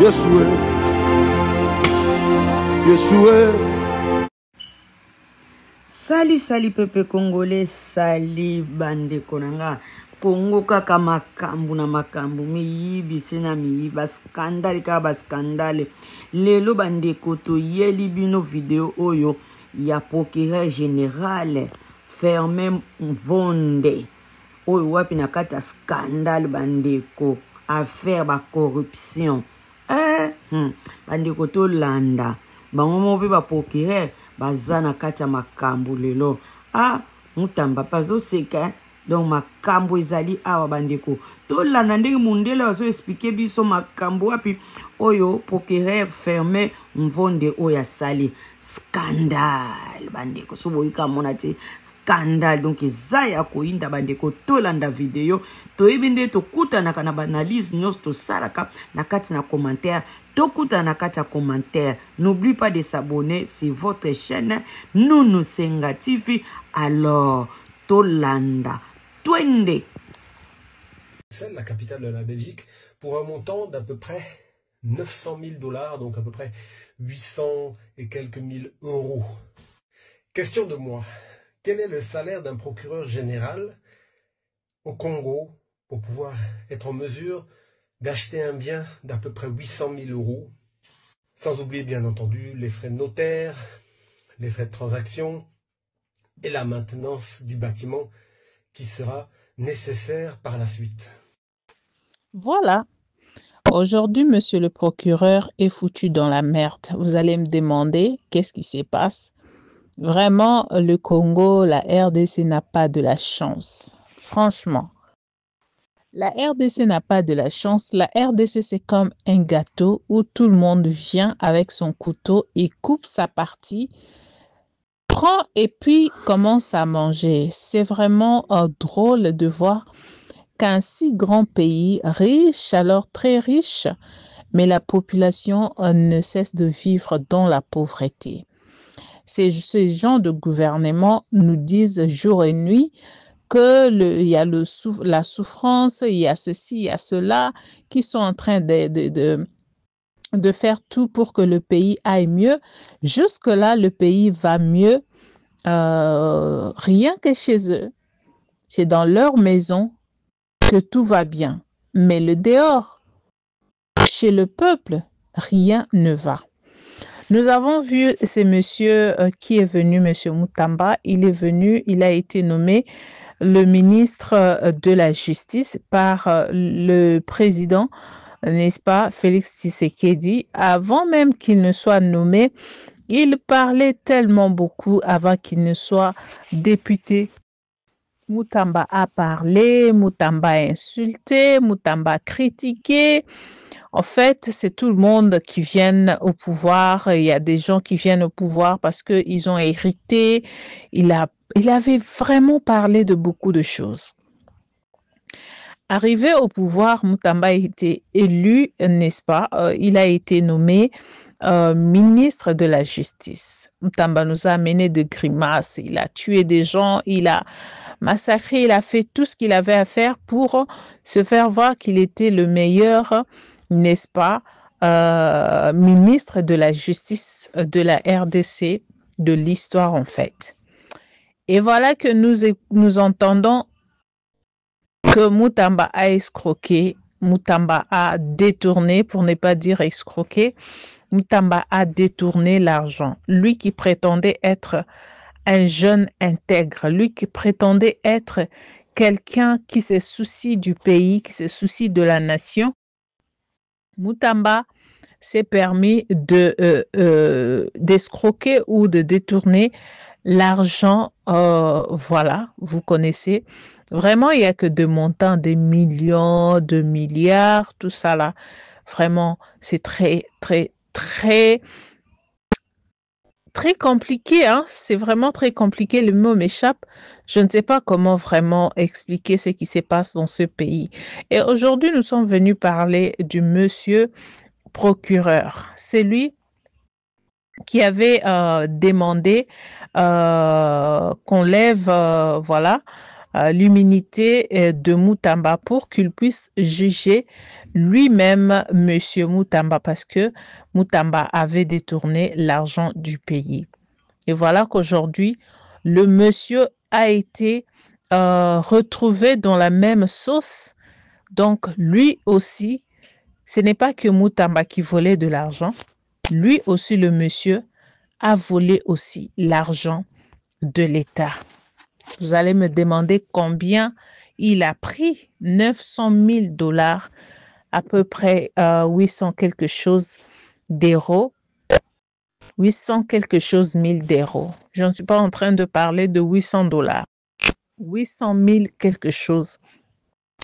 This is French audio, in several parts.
Yeshua, Yeshua. Sali peuple congolais, sali bande konanga. Congo kaka makambu na makambu miyibi sina miyiba skandale ka ba skandale. Lelo bande koto yeli bino video oyo ya procureur général Fermin Mvonde. Oyo wapi na kata scandale bandeko affaire ba corruption. Bandeko to landa. Bango mo pe ba procureur bazana kata makambu lelo. Mutamba pazo seka. Donc makambu ezali awa bandeko. To landa ndenge mundele wazo expliquer biso makambu wapi oyo procureur Fermin Mvonde oya sali. Scandale bandeko. Sobo yika monate scandale. Donc ezaya koinda bandeko to landa video. To ebinde to kuta na kana analyse nyos to saraka na kati na commentaire. Tokuta na kati ya commentaire. N'oublie pas de s'abonner sur votre chaîne Nounou Senga TV. Alors, Tolanda, Twende. La capitale de la Belgique, pour un montant d'à peu près 900 000 $, donc à peu près 800 et quelques mille euros. Question de moi, quel est le salaire d'un procureur général au Congo pour pouvoir être en mesure d'acheter un bien d'à peu près 800 000 €, sans oublier bien entendu les frais de notaire, les frais de transaction et la maintenance du bâtiment qui sera nécessaire par la suite. Voilà. Aujourd'hui, monsieur le procureur est foutu dans la merde. Vous allez me demander qu'est-ce qui se passe. Vraiment, le Congo, la RDC n'a pas de la chance. Franchement. La RDC n'a pas de la chance. La RDC, c'est comme un gâteau où tout le monde vient avec son couteau et coupe sa partie, prend et puis commence à manger. C'est vraiment drôle de voir qu'un si grand pays, riche, alors très riche, mais la population ne cesse de vivre dans la pauvreté. Ces gens de gouvernement nous disent jour et nuit il y a la souffrance, il y a ceci, il y a cela, qui sont en train de faire tout pour que le pays aille mieux. Jusque-là, le pays va mieux, rien que chez eux. C'est dans leur maison que tout va bien. Mais le dehors, chez le peuple, rien ne va. Nous avons vu ce monsieur qui est venu, monsieur Mutamba. Il est venu, il a été nommé le ministre de la Justice par le président, n'est-ce pas, Félix Tshisekedi. Avant même qu'il ne soit nommé, il parlait tellement beaucoup avant qu'il ne soit député. Mutamba a parlé, Mutamba a insulté, Mutamba a critiqué. En fait, c'est tout le monde qui vient au pouvoir. Il y a des gens qui viennent au pouvoir parce qu'ils ont hérité. Il avait vraiment parlé de beaucoup de choses. Arrivé au pouvoir, Mutamba a été élu, n'est-ce pas? Il a été nommé ministre de la Justice. Mutamba nous a amené de grimaces. Il a tué des gens, il a massacré, il a fait tout ce qu'il avait à faire pour se faire voir qu'il était le meilleur, n'est-ce pas, ministre de la Justice de la RDC, de l'histoire en fait. Et voilà que nous entendons que Mutamba a escroqué, Mutamba a détourné, pour ne pas dire escroqué, Mutamba a détourné l'argent. Lui qui prétendait être un jeune intègre, lui qui prétendait être quelqu'un qui se soucie du pays, qui se soucie de la nation, Mutamba s'est permis d'escroquer ou de détourner l'argent. Voilà, vous connaissez. Vraiment, il n'y a que des montants, des millions, de milliards, tout ça là. Vraiment, c'est très compliqué, hein? C'est vraiment très compliqué. Le mot m'échappe. Je ne sais pas comment vraiment expliquer ce qui se passe dans ce pays. Et aujourd'hui, nous sommes venus parler du monsieur procureur. C'est lui qui avait demandé qu'on lève, voilà, l'immunité de Mutamba pour qu'il puisse juger lui-même Monsieur Mutamba parce que Mutamba avait détourné l'argent du pays. Et voilà qu'aujourd'hui, le monsieur a été retrouvé dans la même sauce. Donc, lui aussi, ce n'est pas que Mutamba qui volait de l'argent. Lui aussi, le monsieur, a volé aussi l'argent de l'État. Vous allez me demander combien il a pris. 900 000 $, à peu près 800 quelque chose d'euros. 800 quelque chose mille d'euros. Je ne suis pas en train de parler de 800 $. 800 000 quelque chose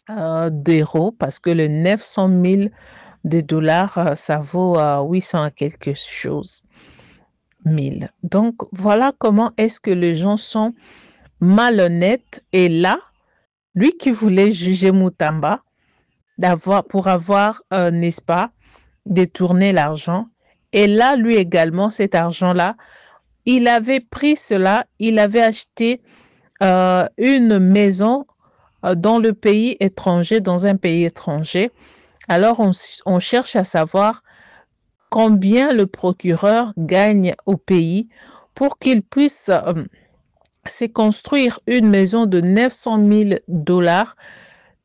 d'euros parce que le 900 000 $, ça vaut 800 quelque chose mille. Donc, voilà comment est-ce que les gens sont malhonnêtes. Et là, lui qui voulait juger Mutamba pour avoir, n'est-ce pas, détourné l'argent. Et là, lui également, cet argent-là, il avait pris cela, il avait acheté une maison dans le pays étranger, dans un pays étranger. Alors, on cherche à savoir combien le procureur gagne au pays pour qu'il puisse se construire une maison de 900 000 $.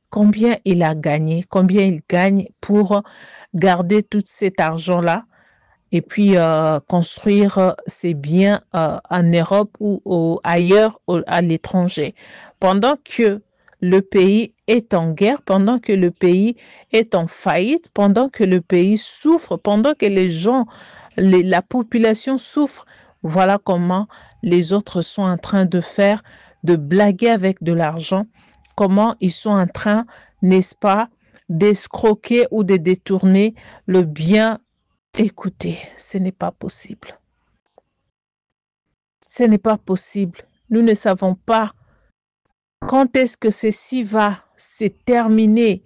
Combien il a gagné, combien il gagne pour garder tout cet argent-là et puis construire ses biens en Europe ou ailleurs à l'étranger. Pendant que le pays est en guerre, pendant que le pays est en faillite, pendant que le pays souffre, pendant que les gens, la population souffre, voilà comment les autres sont en train de faire, de blaguer avec de l'argent, comment ils sont en train, n'est-ce pas, d'escroquer ou de détourner le bien. Écoutez, ce n'est pas possible. Ce n'est pas possible. Nous ne savons pas quand est-ce que ceci va se terminer,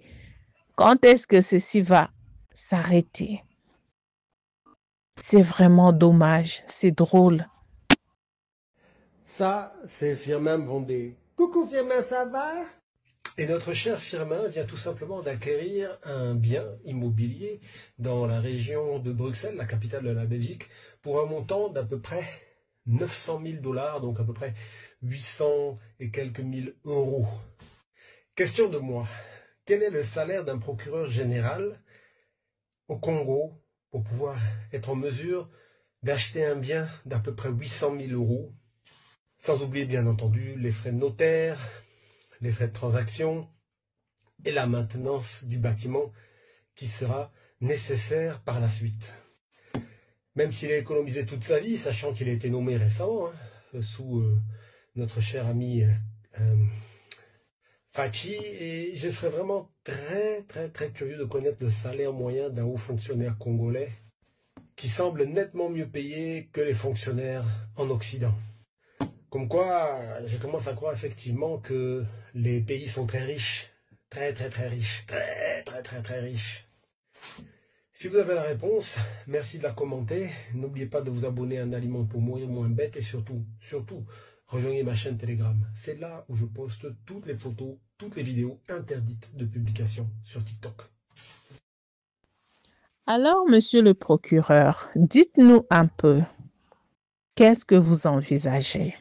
quand est-ce que ceci va s'arrêter. C'est vraiment dommage, c'est drôle. Ça, c'est Firmin Vendée. Coucou Firmin, ça va? Et notre cher Firmin vient tout simplement d'acquérir un bien immobilier dans la région de Bruxelles, la capitale de la Belgique, pour un montant d'à peu près 900 000 $, donc à peu près 800 et quelques mille euros. Question de moi, quel est le salaire d'un procureur général au Congo pour pouvoir être en mesure d'acheter un bien d'à peu près 800 000 euros, sans oublier bien entendu les frais de notaire, les frais de transaction et la maintenance du bâtiment qui sera nécessaire par la suite. Même s'il a économisé toute sa vie, sachant qu'il a été nommé récent, sous notre cher ami Fachi, et je serais vraiment très curieux de connaître le salaire moyen d'un haut fonctionnaire congolais qui semble nettement mieux payé que les fonctionnaires en Occident. Comme quoi, je commence à croire effectivement que les pays sont très riches, très riches, très riches. Si vous avez la réponse, merci de la commenter. N'oubliez pas de vous abonner à Un Aliment pour mourir moins bête et surtout, rejoignez ma chaîne Telegram. C'est là où je poste toutes les photos, toutes les vidéos interdites de publication sur TikTok. Alors, monsieur le procureur, dites-nous un peu, qu'est-ce que vous envisagez?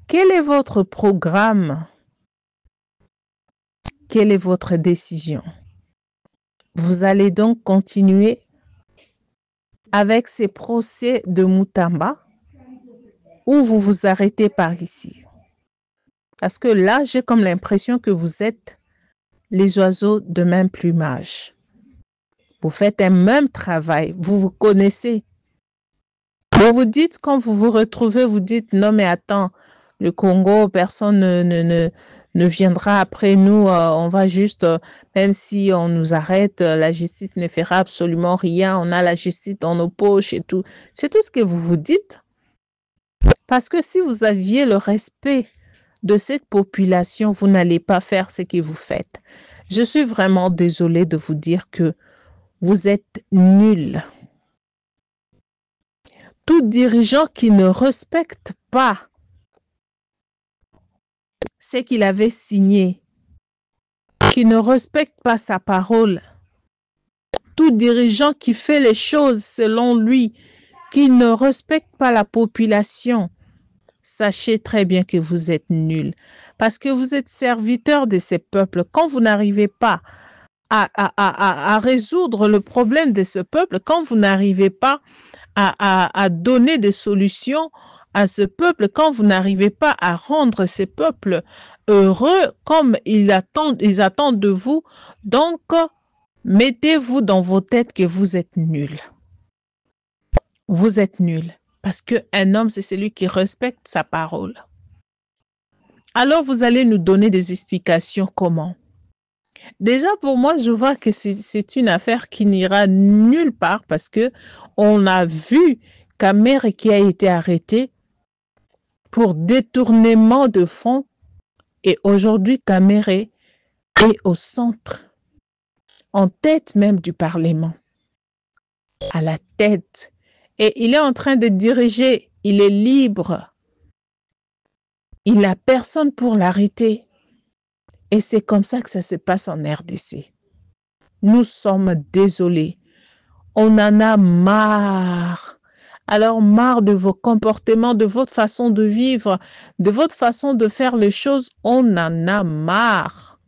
Quel est votre programme? Quelle est votre décision? Vous allez donc continuer avec ces procès de Mutamba ou vous vous arrêtez par ici? Parce que là, j'ai comme l'impression que vous êtes les oiseaux de même plumage. Vous faites un même travail, vous vous connaissez. Vous vous dites, quand vous vous retrouvez, vous dites, non mais attends, le Congo, personne ne viendra après nous, on va juste, même si on nous arrête, la justice ne fera absolument rien, on a la justice dans nos poches et tout. C'est tout ce que vous vous dites. Parce que si vous aviez le respect de cette population, vous n'allez pas faire ce que vous faites. Je suis vraiment désolée de vous dire que vous êtes nuls. Tout dirigeant qui ne respecte pas c'est qu'il avait signé, qui ne respecte pas sa parole. Tout dirigeant qui fait les choses selon lui, qui ne respecte pas la population, sachez très bien que vous êtes nul. Parce que vous êtes serviteur de ces peuples. Quand vous n'arrivez pas à résoudre le problème de ce peuple, quand vous n'arrivez pas à donner des solutions à ce peuple, quand vous n'arrivez pas à rendre ces peuples heureux comme ils attendent de vous, donc mettez-vous dans vos têtes que vous êtes nuls. Vous êtes nuls. Parce qu'un homme, c'est celui qui respecte sa parole. Alors, vous allez nous donner des explications comment? Déjà, pour moi, je vois que c'est une affaire qui n'ira nulle part parce que on a vu Kamere qui a été arrêté pour détournement de fonds et aujourd'hui, Kamere est au centre, en tête même du Parlement, à la tête. Et il est en train de diriger, il est libre. Il n'a personne pour l'arrêter. Et c'est comme ça que ça se passe en RDC. Nous sommes désolés. On en a marre. Alors marre de vos comportements, de votre façon de vivre, de votre façon de faire les choses. On en a marre.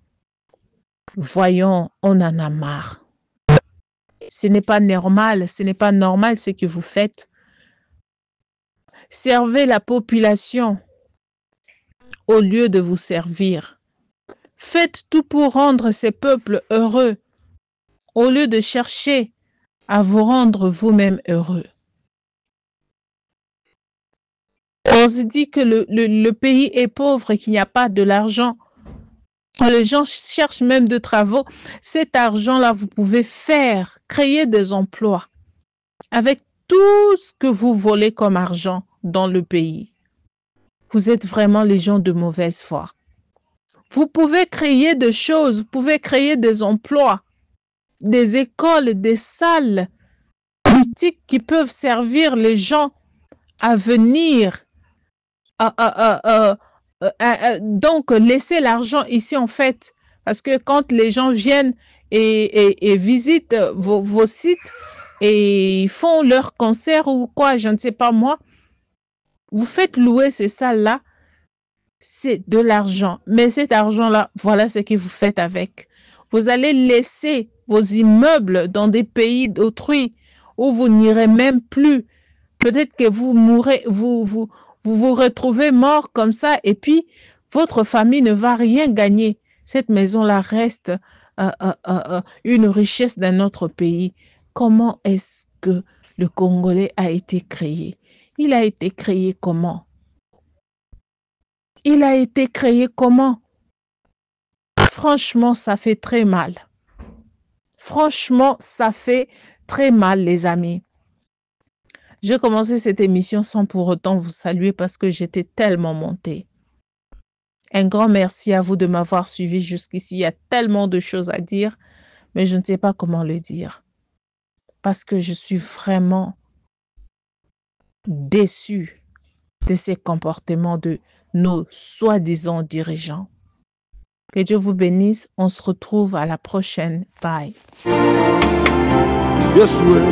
Voyons, on en a marre. Ce n'est pas normal, ce n'est pas normal ce que vous faites. Servez la population au lieu de vous servir. Faites tout pour rendre ces peuples heureux au lieu de chercher à vous rendre vous-même heureux. On se dit que le pays est pauvre et qu'il n'y a pas de l'argent. Les gens cherchent même de travaux. Cet argent-là, vous pouvez créer des emplois avec tout ce que vous volez comme argent dans le pays. Vous êtes vraiment les gens de mauvaise foi. Vous pouvez créer des choses, vous pouvez créer des emplois, des écoles, des salles politiques qui peuvent servir les gens à venir. Donc, laissez l'argent ici en fait, parce que quand les gens viennent et visitent vos sites et font leur concert ou quoi, je ne sais pas moi, vous faites louer ces salles-là, c'est de l'argent. Mais cet argent-là, voilà ce que vous faites avec. Vous allez laisser vos immeubles dans des pays d'autrui où vous n'irez même plus. Peut-être que vous mourrez, vous retrouvez mort comme ça et puis votre famille ne va rien gagner. Cette maison-là reste une richesse d'un autre pays. Comment est-ce que le Congolais a été créé? Il a été créé comment? Il a été créé comment? Franchement, ça fait très mal. Franchement, ça fait très mal, les amis. J'ai commencé cette émission sans pour autant vous saluer parce que j'étais tellement montée. Un grand merci à vous de m'avoir suivi jusqu'ici. Il y a tellement de choses à dire, mais je ne sais pas comment le dire. Parce que je suis vraiment déçue de ces comportements de nos soi-disant dirigeants. Que Dieu vous bénisse. On se retrouve à la prochaine. Bye. Yeshua.